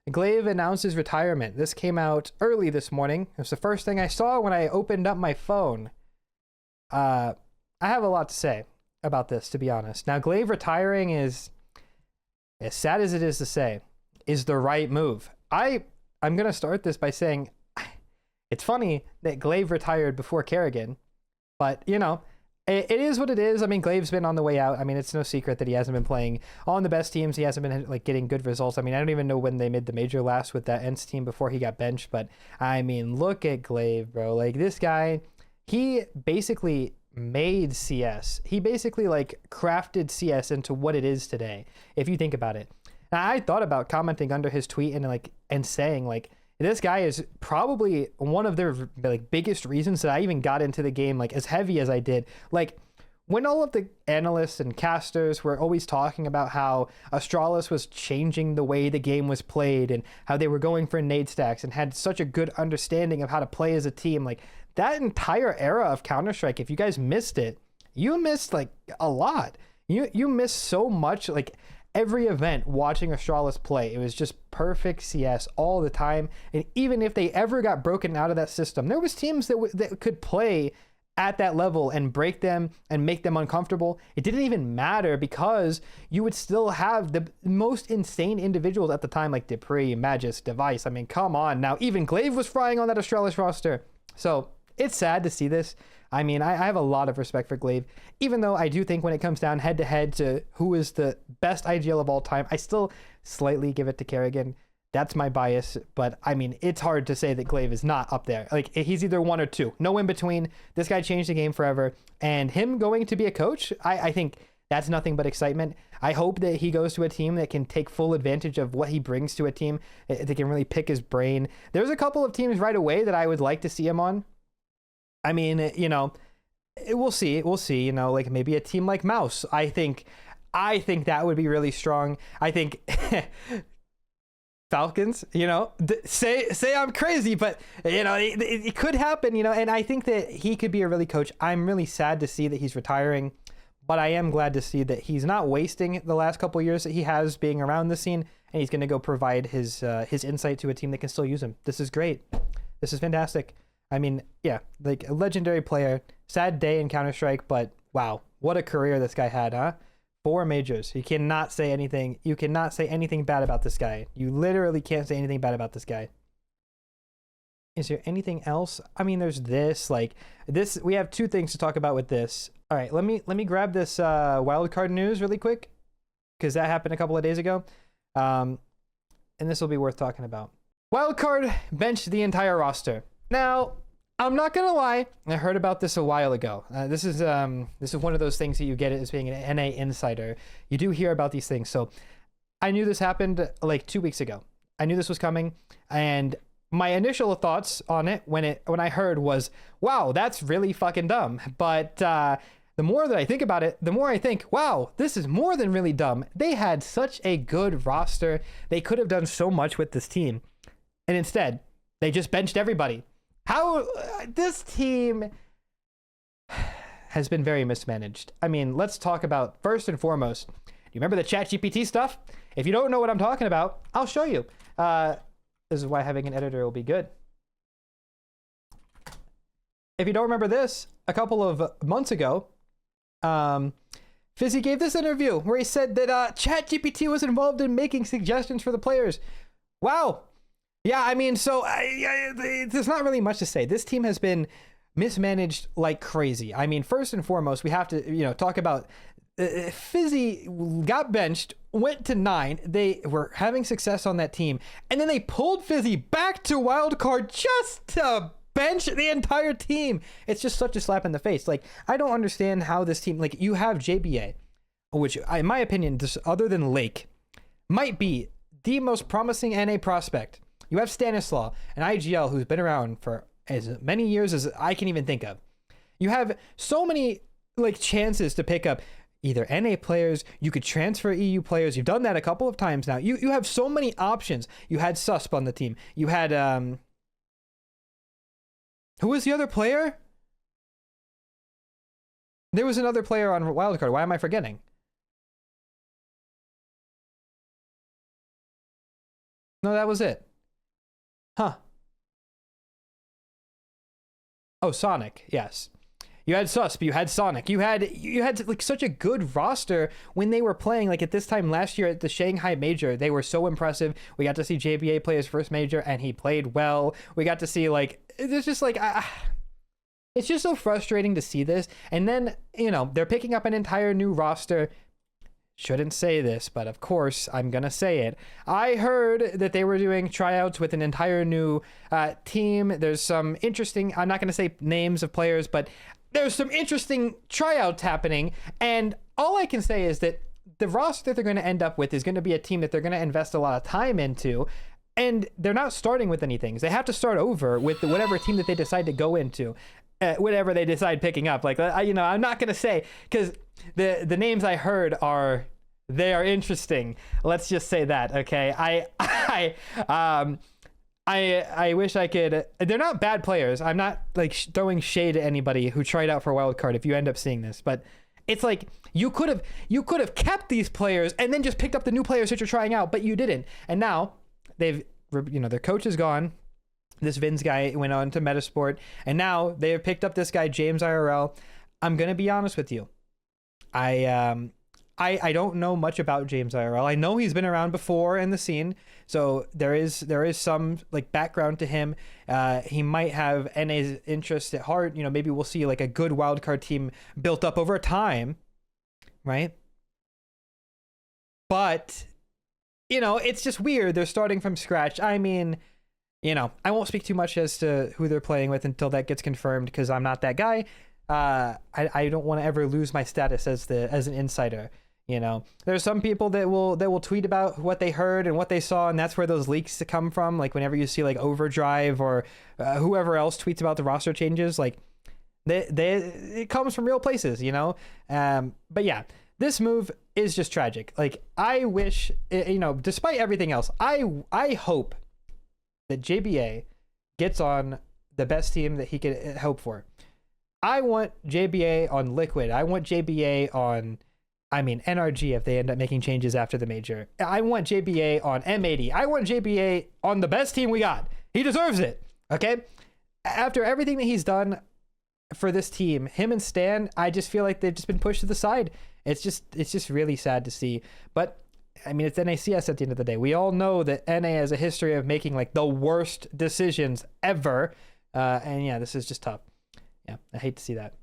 Glaive announces retirement. This came out early this morning. It was the first thing I saw when I opened up my phone. I have a lot to say about this, to be honest. Now, Glaive retiring is, as sad as it is to say, is the right move. I'm going to start this by saying it's funny that Glaive retired before Kerrigan, but, you know, it is what it is. I mean, Glaive's been on the way out. I mean, it's no secret that he hasn't been playing on the best teams. He hasn't been like getting good results. I mean, I don't even know when they made the major last with that Ents team before he got benched. But I mean, look at Glaive, bro. Like this guy, he basically made CS. He basically like crafted CS into what it is today. If you think about it. Now, I thought about commenting under his tweet and saying like, this guy is probably one of their like biggest reasons that I even got into the game like as heavy as I did. Like when all of the analysts and casters were always talking about how Astralis was changing the way the game was played and how they were going for nade stacks and had such a good understanding of how to play as a team, like that entire era of Counter-Strike, if you guys missed it, you missed like a lot. You missed so much. Like every event watching Astralis play, it was just perfect CS all the time. And even if they ever got broken out of that system, there was teams that could play at that level and break them and make them uncomfortable. It didn't even matter because you would still have the most insane individuals at the time, like Dupree, Magis, Device. I mean, come on. Now, even Glaive was frying on that Astralis roster. So it's sad to see this. I mean, I have a lot of respect for Glaive, even though I do think when it comes down head to head to who is the best IGL of all time, I still slightly give it to Kerrigan. That's my bias, but I mean, it's hard to say that Glaive is not up there. Like he's either one or two, no in between. This guy changed the game forever, and him going to be a coach, I think that's nothing but excitement. I hope that he goes to a team that can take full advantage of what he brings to a team. They can really pick his brain. There's a couple of teams right away that I would like to see him on. I mean, you know, we'll see. We'll see, you know, like maybe a team like Mouse. I think that would be really strong. I think Falcons, you know, say I'm crazy, but you know, it could happen, you know, and I think that he could be a really coach. I'm really sad to see that he's retiring, but I am glad to see that he's not wasting the last couple of years that he has being around the scene, and he's going to go provide his insight to a team that can still use him. This is great. This is fantastic. I mean, yeah, like a legendary player, sad day in Counter-Strike, but wow, what a career this guy had, huh? 4 majors. You cannot say anything. You cannot say anything bad about this guy. You literally can't say anything bad about this guy. Is there anything else? I mean, there's this, like this. We have 2 things to talk about with this. All right, let me grab this wildcard news really quick because that happened a couple of days ago, and this will be worth talking about. Wildcard benched the entire roster. Now, I'm not gonna lie, I heard about this a while ago. This is one of those things that you get as being an NA insider. You do hear about these things. So I knew this happened like 2 weeks ago. I knew this was coming, and my initial thoughts on it when I heard was, wow, that's really fucking dumb. But the more that I think about it, the more I think, wow, this is more than really dumb. They had such a good roster. They could have done so much with this team. And instead, they just benched everybody. How this team has been very mismanaged. I mean, let's talk about first and foremost. Do you remember the ChatGPT stuff? If you don't know what I'm talking about, I'll show you. This is why having an editor will be good. If you don't remember this, a couple of months ago, Fizzy gave this interview where he said that ChatGPT was involved in making suggestions for the players. Wow. Yeah, I mean, so there's not really much to say. This team has been mismanaged like crazy. I mean, first and foremost, we have to, you know, talk about Fizzy got benched, went to 9. They were having success on that team, and then they pulled Fizzy back to wildcard just to bench the entire team. It's just such a slap in the face. Like, I don't understand how this team, like, you have JBA, which, in my opinion, just other than Lake, might be the most promising NA prospect. You have Stanislaw, an IGL who's been around for as many years as I can even think of. You have so many like chances to pick up either NA players. You could transfer EU players. You've done that a couple of times now. You have so many options. You had Susp on the team. You had who was the other player? There was another player on wildcard. Why am I forgetting? No, that was it. Huh. Oh, Sonic. Yes. You had Susp, you had Sonic, you had like such a good roster when they were playing. Like at this time last year at the Shanghai Major, they were so impressive. We got to see JBA play his first major, and he played well. We got to see like it's just like it's just so frustrating to see this. And then they're picking up an entire new roster. Shouldn't say this, but of course I'm gonna say it. I heard that they were doing tryouts with an entire new team. There's some interesting, I'm not gonna say names of players, but there's some interesting tryouts happening. And all I can say is that the roster that they're gonna end up with is gonna be a team that they're gonna invest a lot of time into. And they're not starting with anything. They have to start over with whatever team that they decide to go into. Whatever they decide picking up. Like, I'm not gonna say, because the names I heard they are interesting. Let's just say that, okay? I wish I could. They're not bad players. I'm not like throwing shade at anybody who tried out for wildcard if you end up seeing this, but it's like you could have kept these players and then just picked up the new players that you're trying out, but you didn't. And now they've their coach is gone. This Vince guy went on to Metasport, and now they have picked up this guy, James IRL. I'm going to be honest with you. I don't know much about James IRL. I know he's been around before in the scene, so there is some like background to him. He might have NA's interest at heart. Maybe we'll see like a good wildcard team built up over time, right? But, it's just weird. They're starting from scratch. I mean, I won't speak too much as to who they're playing with until that gets confirmed, because I'm not that guy. I don't want to ever lose my status as an insider. There's some people that will tweet about what they heard and what they saw, and that's where those leaks come from. Like whenever you see like Overdrive or whoever else tweets about the roster changes, like it comes from real places, But yeah, this move is just tragic. Like I wish, despite everything else, I hope that JBA gets on the best team that he could hope for. I want JBA on Liquid. I want JBA on, NRG if they end up making changes after the major. I want JBA on M80. I want JBA on the best team we got. He deserves it. Okay? After everything that he's done for this team, him and Stan, I just feel like they've just been pushed to the side. It's just really sad to see. But it's NACS at the end of the day. We all know that NA has a history of making like the worst decisions ever. And yeah, this is just tough. Yeah, I hate to see that.